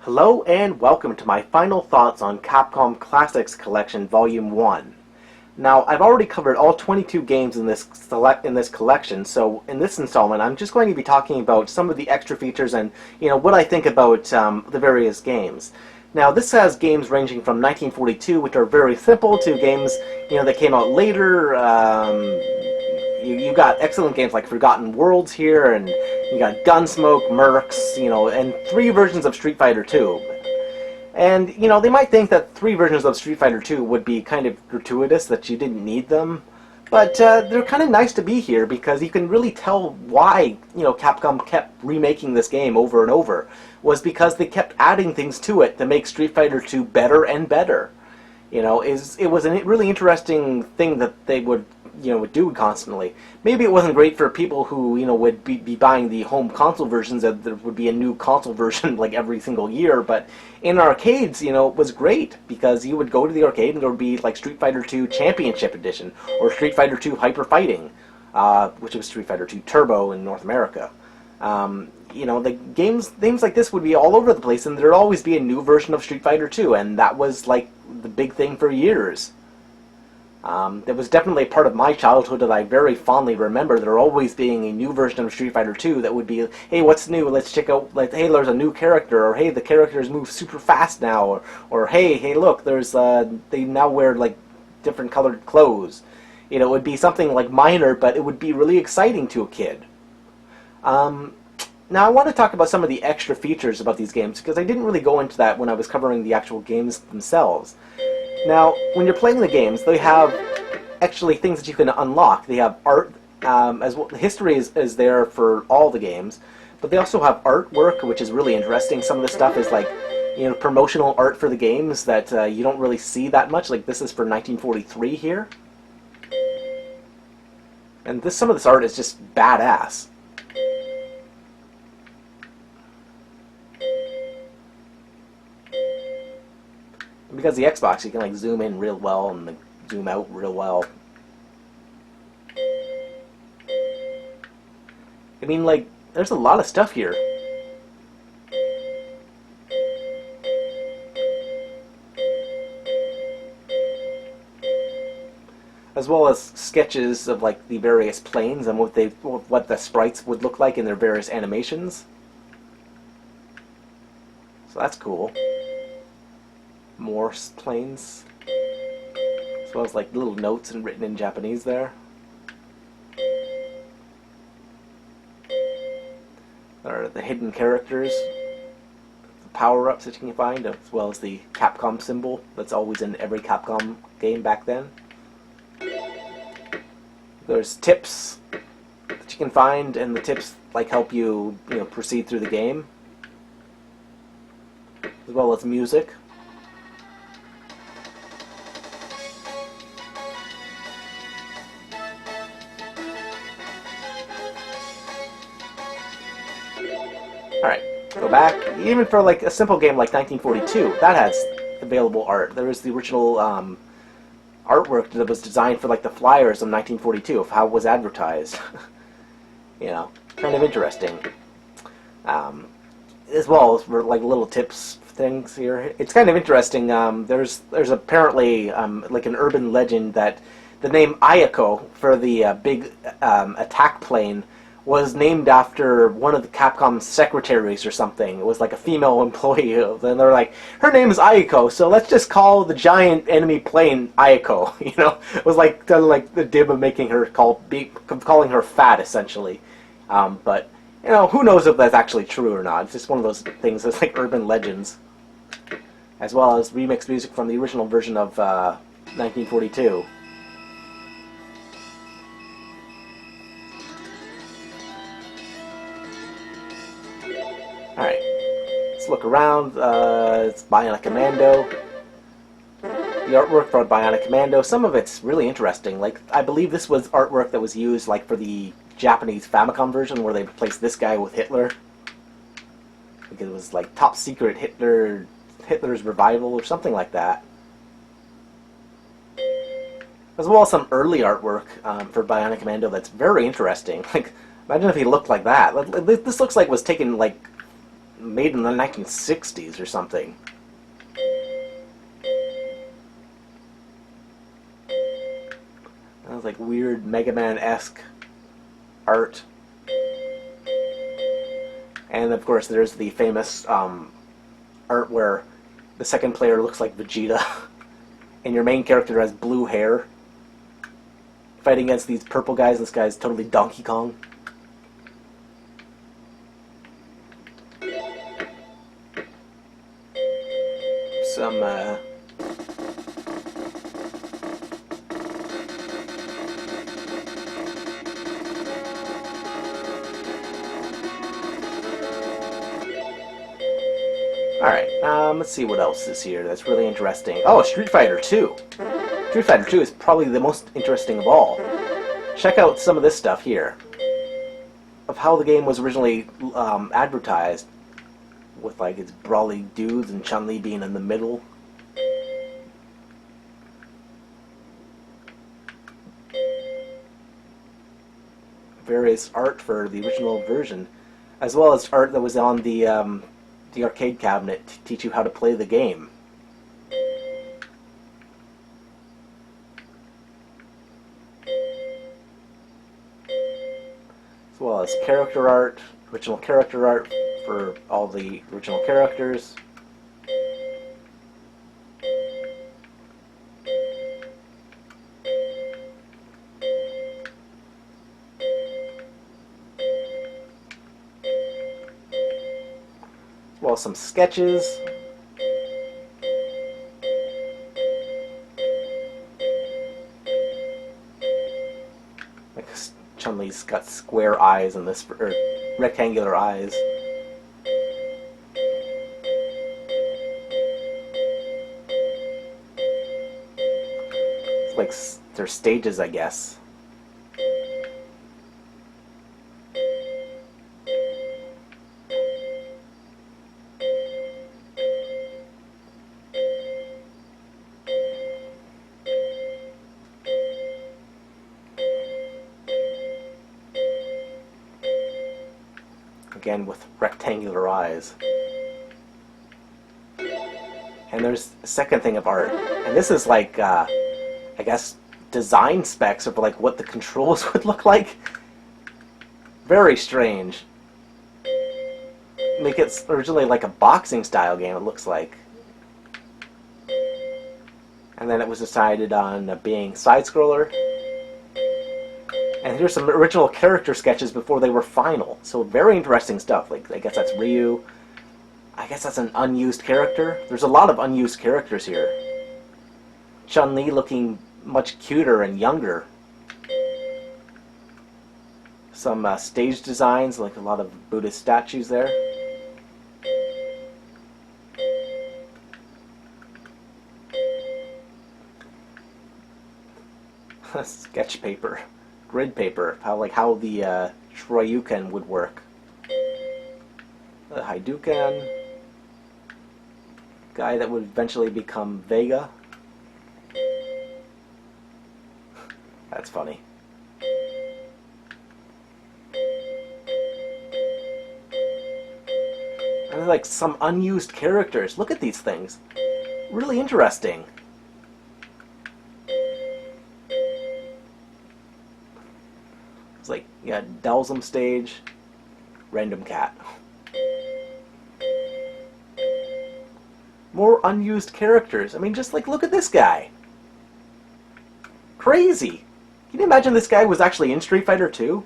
Hello and welcome to my final thoughts on Capcom Classics Collection Volume 1. Now, I've already covered all 22 games in this collection, so in this installment I'm just going to be talking about some of the extra features and, what I think about the various games. Now, this has games ranging from 1942, which are very simple, to games, that came out later. You got excellent games like Forgotten Worlds here, and you got Gunsmoke, Mercs, and 3 versions of Street Fighter 2. And, they might think that 3 versions of Street Fighter 2 would be kind of gratuitous, that you didn't need them. But they're kind of nice to be here because you can really tell why, Capcom kept remaking this game over and over. Was because they kept adding things to it to make Street Fighter 2 better and better. It was a really interesting thing that they would do constantly. Maybe it wasn't great for people who, would be buying the home console versions, that there would be a new console version like every single year, but in arcades, it was great, because you would go to the arcade and there would be like Street Fighter 2 Championship Edition, or Street Fighter 2 Hyper Fighting, which was Street Fighter 2 Turbo in North America. The games like this would be all over the place, and there'd always be a new version of Street Fighter 2, and that was like the big thing for years. That was definitely a part of my childhood that I very fondly remember, there always being a new version of Street Fighter 2 that would be, hey, what's new? Let's check out, like, hey, there's a new character, or hey, the characters move super fast now, or hey, look, there's, they now wear, like, different colored clothes. It would be something, like, minor, but it would be really exciting to a kid. Now, I want to talk about some of the extra features about these games, because I didn't really go into that when I was covering the actual games themselves. Now, when you're playing the games, they have actually things that you can unlock. They have art, as well. History is there for all the games, but they also have artwork, which is really interesting. Some of the stuff is like, promotional art for the games that you don't really see that much. Like this is for 1943 here, and some of this art is just badass. Because the Xbox, you can like zoom in real well and like, zoom out real well. I mean, like, there's a lot of stuff here. As well as sketches of like the various planes and what the sprites would look like in their various animations. So that's cool. More planes, as well as like little notes and written in Japanese there. There are the hidden characters, the power-ups that you can find, as well as the Capcom symbol that's always in every Capcom game back then. There's tips that you can find, and the tips like help you, proceed through the game, as well as music. Alright, go back. Even for like a simple game like 1942, that has available art. There is the original artwork that was designed for like the flyers of 1942 of how it was advertised. Kind of interesting. As well as for like little tips things here. It's kind of interesting. There's apparently like an urban legend that the name Ayako for the big attack plane was named after one of the Capcom secretaries or something. It was like a female employee, and they're like, her name is Ayako, so let's just call the giant enemy plane Ayako. It was like kind of like the dib of making her calling her fat, essentially. But who knows if that's actually true or not? It's just one of those things that's like urban legends, as well as remixed music from the original version of 1942. Alright, let's look around. It's Bionic Commando. The artwork for Bionic Commando, some of it's really interesting. Like, I believe this was artwork that was used like for the Japanese Famicom version, where they replaced this guy with Hitler. Because it was like top secret Hitler's revival or something like that. As well as some early artwork for Bionic Commando that's very interesting. Like, imagine if he looked like that. This looks like it was taken like made in the 1960s or something. That was like weird Mega Man-esque art. And of course there's the famous art where the second player looks like Vegeta and your main character has blue hair fighting against these purple guys. This guy's totally Donkey Kong. Some Alright, let's see what else is here that's really interesting. Oh, Street Fighter 2! Street Fighter 2 is probably the most interesting of all. Check out some of this stuff here. Of how the game was originally advertised. With like its brawly dudes and Chun-Li being in the middle. Various art for the original version. As well as art that was on the arcade cabinet to teach you how to play the game. As well as character art, original character art for all the original characters. As well as some sketches. Like Chun-Li's got square eyes in this, or rectangular eyes. It's like they're stages, I guess. Again with rectangular eyes. And there's a second thing of art. And this is like, I guess, design specs of like what the controls would look like. Very strange. Make it originally like a boxing style game, it looks like. And then it was decided on being side-scroller. And here's some original character sketches before they were final. So very interesting stuff. Like, I guess that's Ryu. I guess that's an unused character. There's a lot of unused characters here. Chun-Li looking much cuter and younger. Some stage designs, like a lot of Buddhist statues there. Sketch paper. Grid paper, how the Shoryuken would work. The Hadouken. Guy that would eventually become Vega. That's funny. And like some unused characters. Look at these things. Really interesting. Like, yeah, Dhalsim stage, random cat. More unused characters. I mean, just like, look at this guy. Crazy. Can you imagine this guy was actually in Street Fighter 2?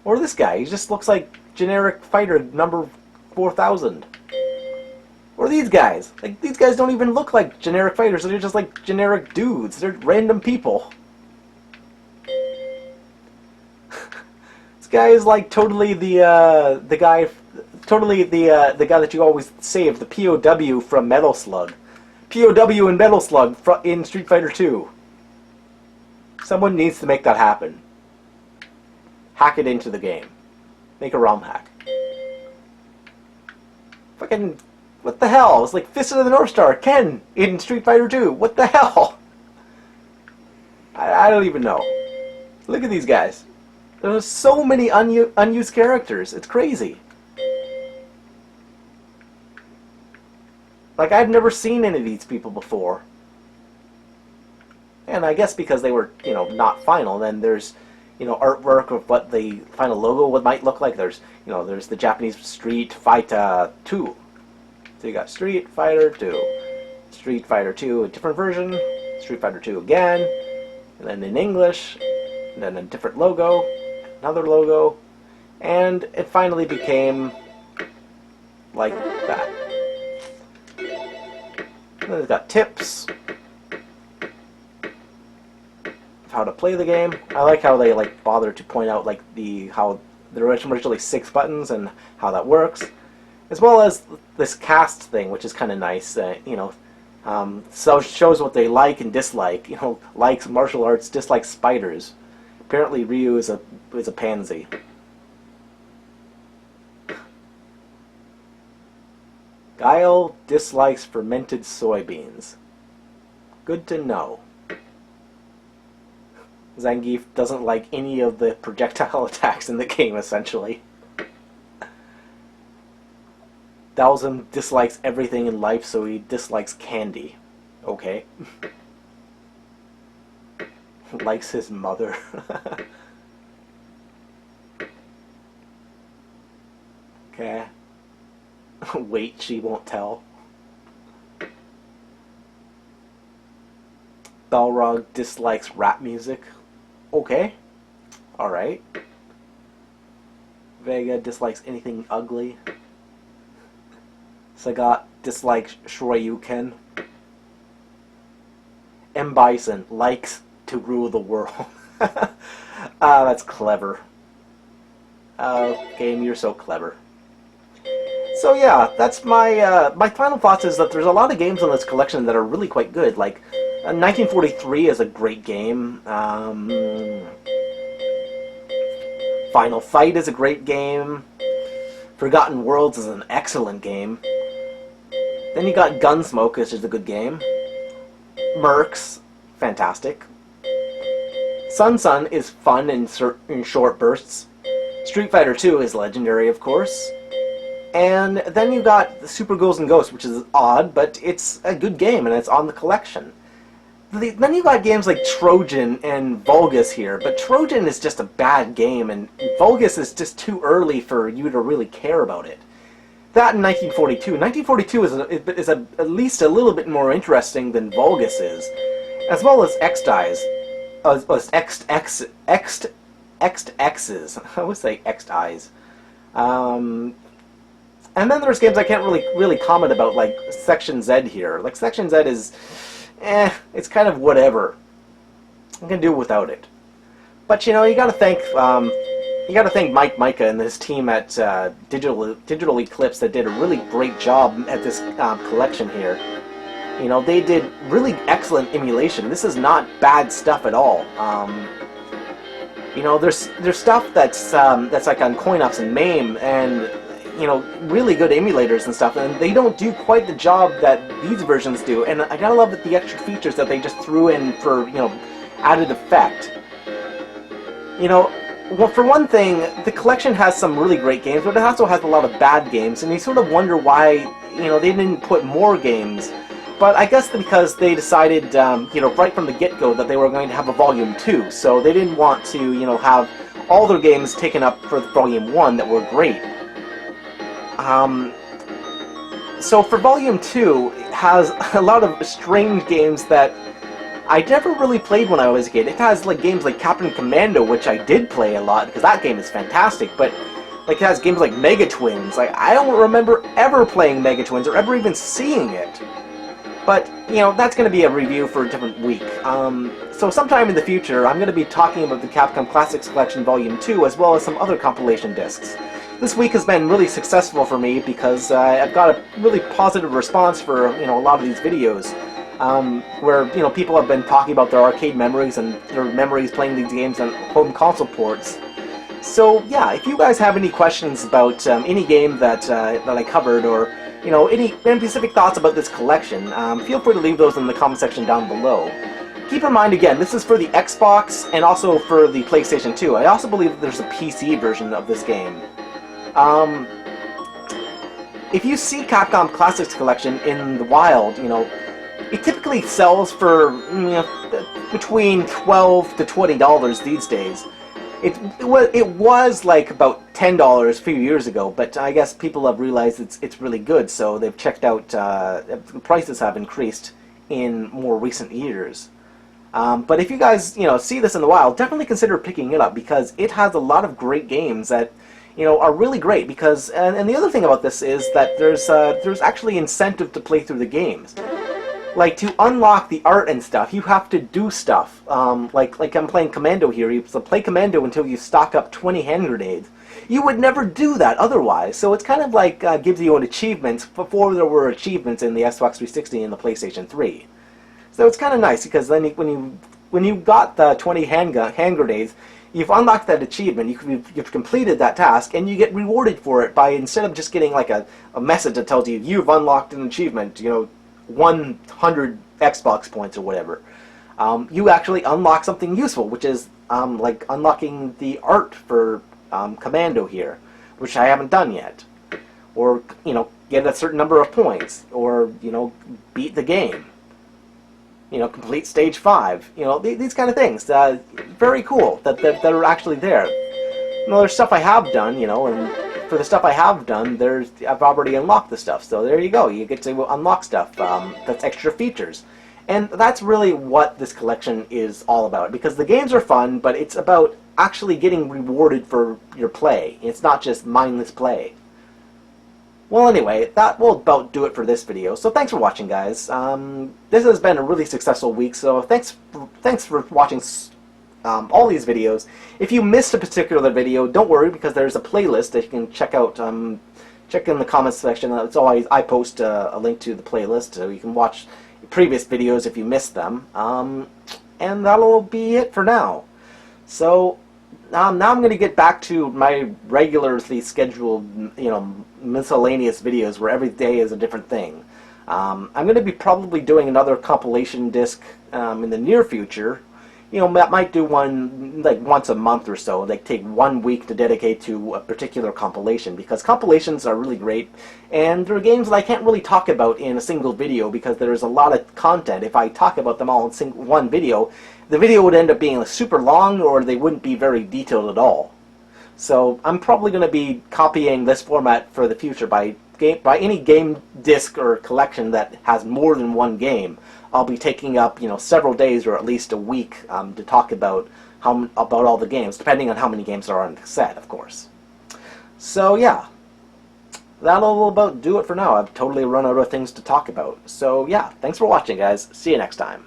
Or this guy, he just looks like generic fighter number 4000. Or these guys. Like, these guys don't even look like generic fighters, they're just like generic dudes. They're random people. This guy is like totally the guy that you always save, the POW from Metal Slug. POW in Metal Slug in Street Fighter 2. Someone needs to make that happen. Hack it into the game. Make a ROM hack. Fucking, what the hell? It's like Fist of the North Star, Ken in Street Fighter 2. What the hell? I don't even know. Look at these guys. There's so many unused characters. It's crazy. Like, I've never seen any of these people before. And I guess because they were, not final, then there's, artwork of what the final logo might look like. There's, there's the Japanese Street Fighter 2. So you got Street Fighter 2. Street Fighter 2, a different version. Street Fighter 2 again. And then in English. And then a different logo. Another logo. And it finally became like that. And then it's got tips of how to play the game. I like how they bother to point out how there were originally 6 buttons and how that works, as well as this cast thing, which is kind of nice. So it shows what they like and dislike. Likes martial arts, dislikes spiders. Apparently Ryu is a pansy. Guile dislikes fermented soybeans. Good to know. Zangief doesn't like any of the projectile attacks in the game, essentially. Dhalsim dislikes everything in life, so he dislikes candy. Okay. Likes his mother. Okay. Wait, she won't tell. Balrog dislikes rap music. Okay. Alright. Vega dislikes anything ugly. Sagat dislikes Shoryuken. M. Bison likes to rule the world. That's clever. Game, you're so clever. So yeah, that's my my final thoughts is that there's a lot of games in this collection that are really quite good. Like 1943 is a great game. Final Fight is a great game. Forgotten Worlds is an excellent game. Then you got Gunsmoke, which is a good game. Mercs, fantastic. Sun is fun in short bursts. Street Fighter 2 is legendary, of course. And then you got Super Ghouls and Ghosts, which is odd, but it's a good game, and it's on the collection. Then you got games like Trojan and Vulgus here, but Trojan is just a bad game, and Vulgus is just too early for you to really care about it. That in 1942. 1942 is at least a little bit more interesting than Vulgus is, as well as X-Dies. X-X's. I would say X-Dies. And then there's games I can't really comment about, like Section Z here. Like Section Z is, it's kind of whatever. I can do without it. But you gotta thank Mike Micah and his team at Digital Eclipse that did a really great job at this collection here. They did really excellent emulation. This is not bad stuff at all. There's stuff that's like on CoinOps and MAME and really good emulators and stuff, and they don't do quite the job that these versions do. And I gotta love the extra features that they just threw in for added effect. Well, for one thing, the collection has some really great games, but it also has a lot of bad games, and you sort of wonder why they didn't put more games. But I guess because they decided, right from the get-go that they were going to have a Volume 2, so they didn't want to, have all their games taken up for Volume 1 that were great. So for Volume 2, it has a lot of strange games that I never really played when I was a kid. It has games like Captain Commando, which I did play a lot, because that game is fantastic, but it has games like Mega Twins. I don't remember ever playing Mega Twins, or ever even seeing it. But, that's going to be a review for a different week. So sometime in the future, I'm going to be talking about the Capcom Classics Collection Volume 2, as well as some other compilation discs. This week has been really successful for me because I've got a really positive response for a lot of these videos, where people have been talking about their arcade memories and their memories playing these games on home console ports. So yeah, if you guys have any questions about any game that I covered, or any specific thoughts about this collection, feel free to leave those in the comment section down below. Keep in mind, again, this is for the Xbox and also for the PlayStation 2. I also believe that there's a PC version of this game. if you see Capcom Classics Collection in the wild, it typically sells for between $12 to $20 these days. It was like about $10 a few years ago, but I guess people have realized it's really good, so they've checked out. The prices have increased in more recent years. But if you guys see this in the wild, definitely consider picking it up because it has a lot of great games that are really great. Because and the other thing about this is that there's actually incentive to play through the games. Like, to unlock the art and stuff, you have to do stuff. Like I'm playing Commando here. You have to play Commando until you stock up 20 hand grenades. You would never do that otherwise. So it's kind of like gives you an achievement before there were achievements in the Xbox 360 and the PlayStation 3. So it's kind of nice because then when you got the 20 hand grenades, you've unlocked that achievement. You've completed that task, and you get rewarded for it by, instead of just getting like a message that tells you you've unlocked an achievement, 100 Xbox points or whatever. You actually unlock something useful, which is like unlocking the art for Commando here, which I haven't done yet. Or, get a certain number of points. Or, beat the game. Complete stage 5. These kind of things. Very cool that are actually there. There's stuff I have done, and for the stuff I have done, I've already unlocked the stuff. So there you go. You get to unlock stuff that's extra features. And that's really what this collection is all about. Because the games are fun, but it's about actually getting rewarded for your play. It's not just mindless play. Well, anyway, that will about do it for this video. So thanks for watching, guys. This has been a really successful week, so thanks for watching all these videos. If you missed a particular video, don't worry, because there's a playlist that you can check out. Check in the comments section. It's always, I post a link to the playlist, so you can watch previous videos if you missed them. And that'll be it for now. So now I'm going to get back to my regularly scheduled, miscellaneous videos where every day is a different thing. I'm going to be probably doing another compilation disc in the near future. I might do one like once a month or so, like take 1 week to dedicate to a particular compilation, because compilations are really great, and they're games that I can't really talk about in a single video because there's a lot of content. If I talk about them all in one video, the video would end up being super long, or they wouldn't be very detailed at all. So I'm probably going to be copying this format for the future by any game disc or collection that has more than one game. I'll be taking up several days or at least a week to talk about all the games, depending on how many games there are in the set, of course. So yeah, that'll about do it for now. I've totally run out of things to talk about. So yeah, thanks for watching, guys. See you next time.